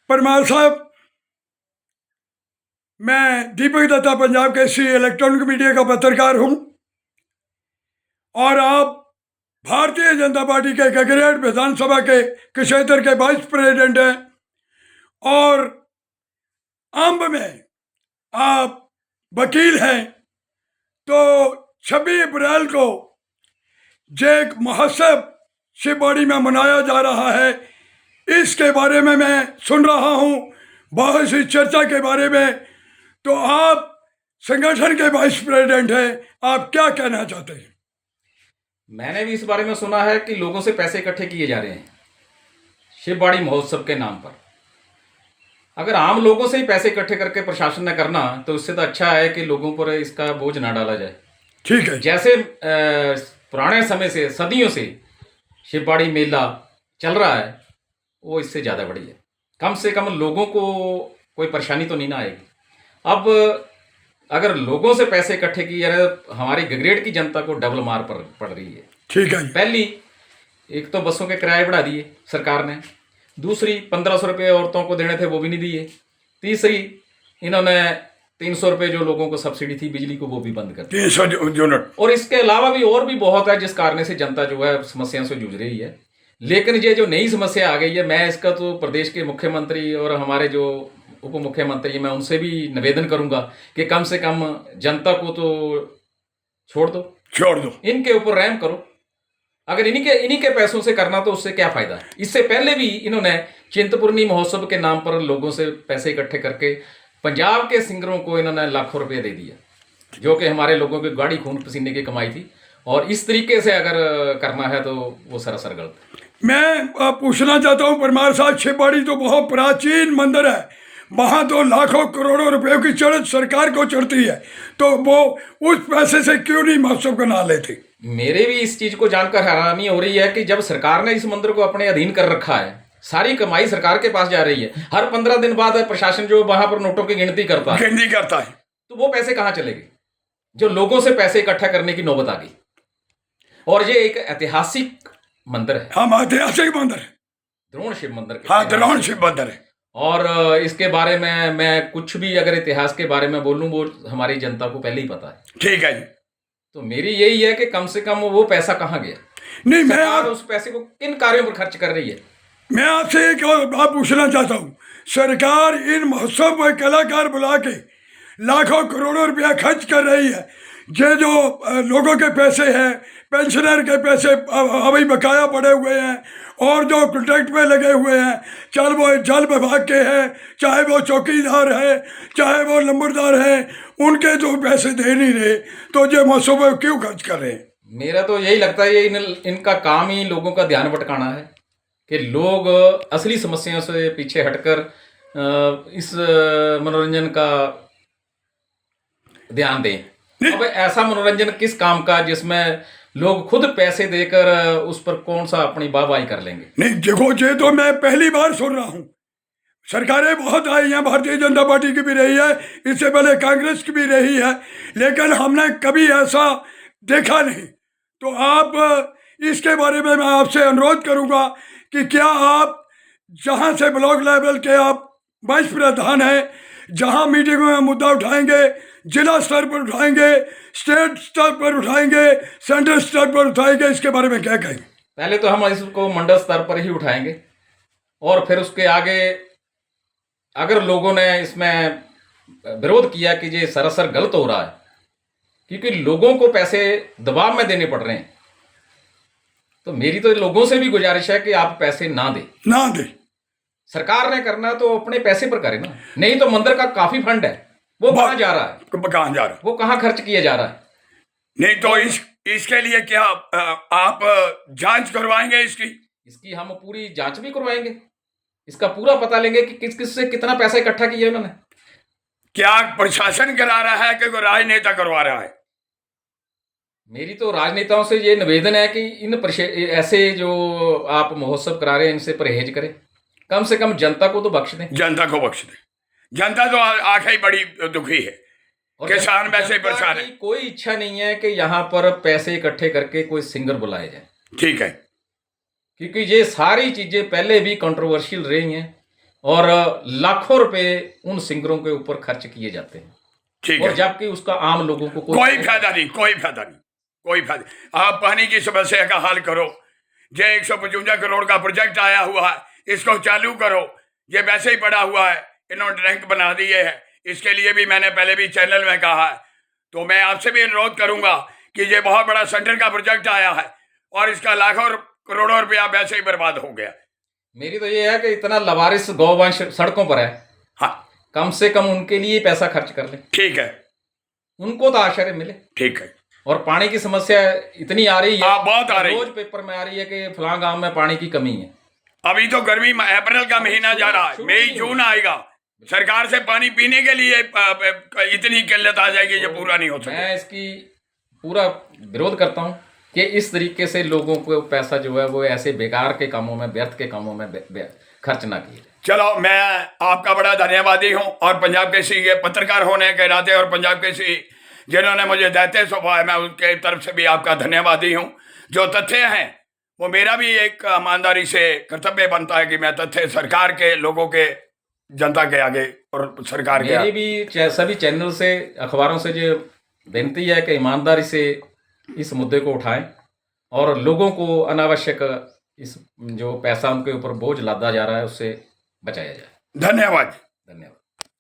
परमार साहब, मैं दीपक Dutta Punjab Kesari electronic media का पत्रकार हूं और आप भारतीय जनता पार्टी के गगरेट विधानसभा के क्षेत्र के वाइस प्रेसिडेंट हैं और आम्ब में आप वकील हैं। तो 26 अप्रैल को जो एक महोत्सव शिववाड़ी में मनाया जा रहा है, इसके बारे में मैं सुन रहा हूं, बहुत सी चर्चा के बारे में। तो आप संगठन के वाइस प्रेसिडेंट हैं, आप क्या कहना चाहते हैं? मैंने भी इस बारे में सुना है कि लोगों से पैसे इकट्ठे किए जा रहे हैं शिववाड़ी महोत्सव के नाम पर। अगर आम लोगों से ही पैसे इकट्ठे करके प्रशासन ने करना, तो इससे तो अच्छा है कि लोगों पर इसका बोझ ना डाला जाए। ठीक है। जैसे पुराने समय से, सदियों से शिववाड़ी मेला चल रहा है, वो इससे ज़्यादा बढ़िया है। कम से कम लोगों को कोई परेशानी तो नहीं ना आएगी। अब अगर लोगों से पैसे इकट्ठे किए जा रहे हैं, हमारी गगरेट की जनता को डबल मार पड़ रही है। ठीक है। पहली, एक तो बसों के किराए बढ़ा दिए सरकार ने। दूसरी, 1500 रुपये औरतों को देने थे, वो भी नहीं दिए। तीसरी, इन्होंने 300 रुपये जो लोगों को सब्सिडी थी बिजली को, वो भी बंद कर दी। 300 यूनिट। और इसके अलावा भी और भी बहुत है जिस कारण से जनता जो है समस्याओं से जूझ रही है। लेकिन ये जो नई समस्या आ गई है, मैं इसका तो प्रदेश के मुख्यमंत्री और हमारे जो उप मुख्यमंत्री, मैं उनसे भी निवेदन करूंगा कि कम से कम जनता को तो छोड़ दो, इनके ऊपर रहम करो। अगर इन्हीं के पैसों से करना, तो उससे क्या फायदा है। इससे पहले भी इन्होंने चिंतपूर्णी महोत्सव के नाम पर लोगों से पैसे इकट्ठे करके पंजाब के सिंगरों को इन्होंने लाखों रुपए दे दिया, जो कि हमारे लोगों की गाड़ी खून पसीने की कमाई थी। और इस तरीके से अगर करना है तो वो सरासर गलत है। मैं पूछना चाहता हूँ परमार साहब, शिववाड़ी तो बहुत प्राचीन मंदिर है, वहां तो लाखों करोड़ों रुपयों की चढ़त सरकार को चढ़ती है, तो वो उस पैसे से क्यों नहीं महोत्सव को ना लेते? मेरे भी इस चीज को जानकर हैरानी हो रही है कि जब सरकार ने इस मंदिर को अपने अधीन कर रखा है, सारी कमाई सरकार के पास जा रही है। हर 15 दिन बाद प्रशासन जो वहां पर नोटों की गिनती करता है, तो वो पैसे कहां चले गए जो लोगों से पैसे इकट्ठा करने की नौबत आ गई। और ये एक ऐतिहासिक मंदिर है। हाँ, ऐतिहासिक मंदिर है, द्रोण शिव मंदिर। हाँ, द्रोण शिव मंदिर है। और इसके बारे में मैं कुछ भी अगर इतिहास के बारे में बोलूं, वो हमारी जनता को पहले ही पता है। ठीक है जी। तो मेरी यही है कि कम से कम वो पैसा कहां गया, नहीं, सरकार उस पैसे को किन कार्यों पर खर्च कर रही है। मैं आपसे एक और बात पूछना चाहता हूँ। सरकार इन महोत्सव में कलाकार बुला के लाखों करोड़ों रुपया खर्च कर रही है। ये जो लोगों के पैसे हैं, पेंशनर के पैसे अभी बकाया पड़े हुए हैं, और जो कॉन्ट्रैक्ट में लगे हुए हैं, चाहे वो जल विभाग के हैं, चाहे वो चौकीदार हैं, चाहे वो नंबरदार हैं, उनके जो पैसे दे नहीं रहे, तो ये महोत्सव में क्यों खर्च कर रहे हैं? मेरा तो यही लगता है, ये इनका काम ही लोगों का ध्यान भटकाना है कि लोग असली समस्याओं से पीछे हटकर इस मनोरंजन का ध्यान दें। अब ऐसा मनोरंजन किस काम का जिसमें लोग खुद पैसे देकर उस पर कौन सा अपनी वाहवाही कर लेंगे? नहीं देखो, ये तो मैं पहली बार सुन रहा हूँ। सरकारें बहुत आई हैं, भारतीय जनता पार्टी की भी रही है, इससे पहले कांग्रेस की भी रही है, लेकिन हमने कभी ऐसा देखा नहीं। तो आप इसके बारे में मैं आपसे अनुरोध करूंगा कि क्या आप जहां से ब्लॉक लेवल के आप वाइस प्रधान हैं, जहां मीटिंगों में मुद्दा उठाएंगे, जिला स्तर पर उठाएंगे, स्टेट स्तर पर उठाएंगे, सेंट्रल स्तर पर उठाएंगे, इसके बारे में क्या कहेंगे? पहले तो हम इसको मंडल स्तर पर ही उठाएंगे, और फिर उसके आगे अगर लोगों ने इसमें विरोध किया कि ये सरासर गलत हो रहा है, क्योंकि लोगों को पैसे दबाव में देने पड़ रहे हैं, तो मेरी तो लोगों से भी गुजारिश है कि आप पैसे ना दे। सरकार ने करना तो अपने पैसे पर करे ना, नहीं तो मंदिर का काफी फंड है, वो कहां जा रहा है, वो कहां खर्च किया जा रहा है। नहीं तो इसके लिए क्या आप जांच करवाएंगे? इसकी हम पूरी जांच भी करवाएंगे, इसका पूरा पता लेंगे कि किस किस से कितना पैसा इकट्ठा किया उन्होंने। क्या प्रशासन करा रहा है कि कोई राजनेता करवा रहा है? मेरी तो राजनेताओं से ये निवेदन है कि ऐसे जो आप महोत्सव करा रहे हैं, इनसे परहेज करें। कम से कम जनता को तो बख्श दें। जनता तो आखिर बड़ी दुखी है, किसान वैसे परेशान है। कोई इच्छा नहीं है कि यहाँ पर पैसे इकट्ठे करके कोई सिंगर बुलाए जाए। ठीक है, क्योंकि ये सारी चीजें पहले भी कंट्रोवर्शियल रही हैं। और लाखों रुपए उन सिंगरों के ऊपर खर्च किए जाते हैं, ठीक और है, जबकि उसका आम लोगों को कोई फायदा नहीं, कोई फायदा नहीं, कोई फायदा। आप पानी की समस्या का हल करो। ये 155 करोड़ का प्रोजेक्ट आया हुआ है, इसको चालू करो। ये वैसे ही पड़ा हुआ है, इन्होंने टैंक बना दिए हैं। इसके लिए भी मैंने पहले भी चैनल में कहा है, तो मैं आपसे भी अनुरोध करूंगा कि ये बहुत बड़ा सेंटर का प्रोजेक्ट आया है और इसका लाखों करोड़ों रुपया वैसे ही बर्बाद हो गया। मेरी तो ये है कि इतना लवारिस गौवंश सड़कों पर है, हाँ, कम से कम उनके लिए पैसा खर्च कर ले, ठीक है, उनको तो आश्रय मिले। ठीक है। और पानी की समस्या इतनी आ रही है, हाँ, बहुत आ रही है। रोज पेपर में आ रही है कि फलां गांव में पानी की कमी है। अभी तो गर्मी अप्रैल का महीना जा रहा है, मई जून आएगा, सरकार से पानी पीने के लिए इतनी किल्लत आ जाएगी जो पूरा नहीं हो सके। मैं इसकी पूरा विरोध करता हूं कि इस तरीके से लोगों को पैसा जो है वो ऐसे बेकार के कामों में, व्यर्थ के कामों में खर्च ना किए। चलो, मैं आपका बड़ा धन्यवादी हूं, और पंजाब केसरी के पत्रकार होने के नाते और पंजाब केसरी जिन्होंने मुझे दायित्व सौंपा है, मैं उनके तरफ से भी आपका धन्यवादी हूं। जो तथ्य हैं वो मेरा भी एक ईमानदारी से कर्तव्य बनता है कि मैं तथ्य सरकार के, लोगों के, जनता के आगे और सरकार के मेरी भी सभी चैनल से, अखबारों से जो विनती है कि ईमानदारी से इस मुद्दे को उठाएं और लोगों को अनावश्यक इस जो पैसा उनके ऊपर बोझ लादा जा रहा है उससे बचाया जाए। धन्यवाद। धन्यवाद।